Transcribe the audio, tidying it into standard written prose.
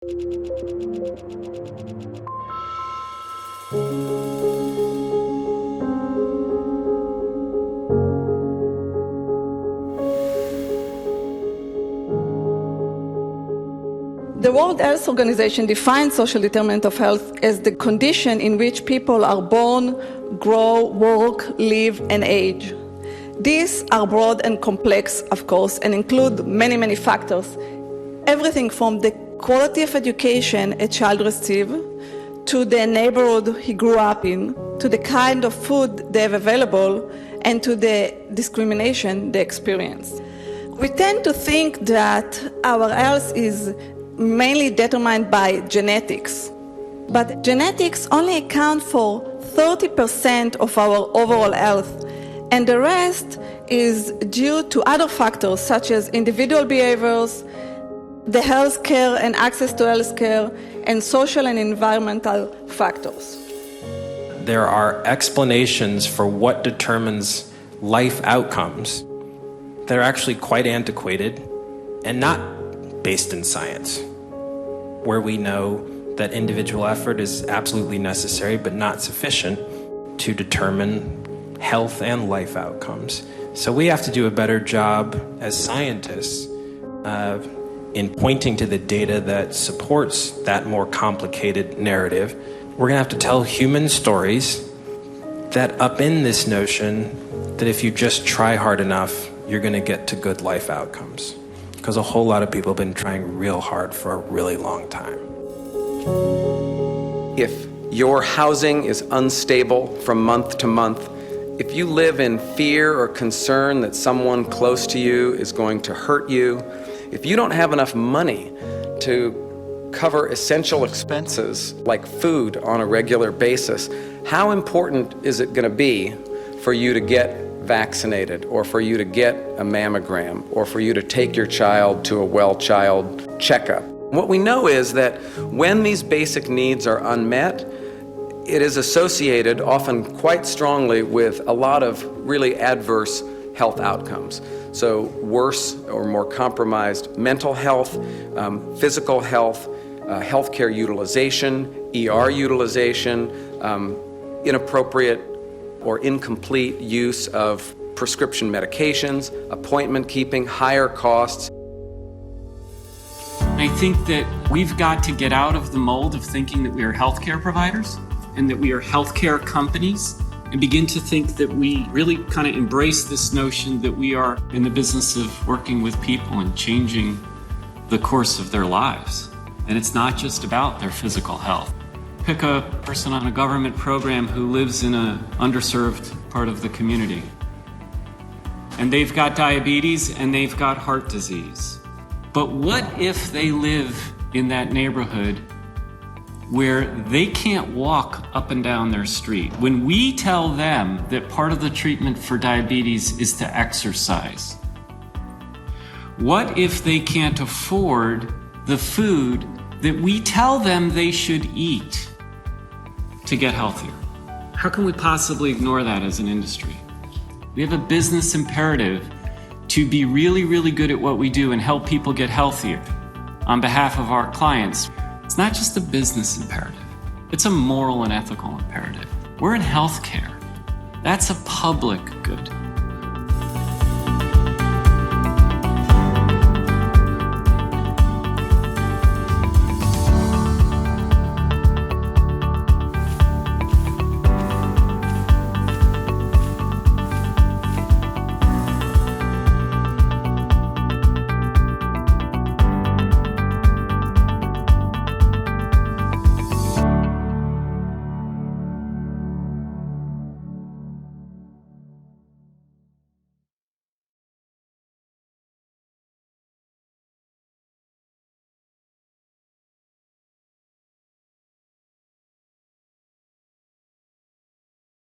The World Health Organization defines social determinant of health as the condition in which people are born, grow, work, live, and age. These are broad and complex, of course, and include many, many factors. Everything from the quality of education a child receives, to the neighborhood he grew up in, to the kind of food they have available, and to the discrimination they experience. We tend to think that our health is mainly determined by genetics. But genetics only account for 30% of our overall health, and the rest is due to other factors such as individual behaviors, the health care and access to health care, and social and environmental factors. There are explanations for what determines life outcomes that are actually quite antiquated and not based in science, where we know that individual effort is absolutely necessary but not sufficient to determine health and life outcomes. So we have to do a better job as scientists in pointing to the data that supports that more complicated narrative. We're going to have to tell human stories that upend this notion that if you just try hard enough, you're going to get to good life outcomes. Because a whole lot of people have been trying real hard for a really long time. If your housing is unstable from month to month, if you live in fear or concern that someone close to you is going to hurt you, if you don't have enough money to cover essential expenses like food on a regular basis, how important is it going to be for you to get vaccinated, or for you to get a mammogram, or for you to take your child to a well child checkup? What we know is that when these basic needs are unmet, it is associated often quite strongly with a lot of really adverse health outcomes. So worse or more compromised mental health, physical health, healthcare utilization, ER utilization, inappropriate or incomplete use of prescription medications, appointment keeping, higher costs. I think that we've got to get out of the mold of thinking that we are healthcare providers and that we are healthcare companies, and begin to think that we really kind of embrace this notion that we are in the business of working with people and changing the course of their lives. And it's not just about their physical health. Pick a person on a government program who lives in an underserved part of the community, and they've got diabetes and they've got heart disease. But what if they live in that neighborhood where they can't walk up and down their street? When we tell them that part of the treatment for diabetes is to exercise, what if they can't afford the food that we tell them they should eat to get healthier? How can we possibly ignore that as an industry? We have a business imperative to be really, really good at what we do and help people get healthier on behalf of our clients. It's not just a business imperative, it's a moral and ethical imperative. We're in healthcare. That's a public good.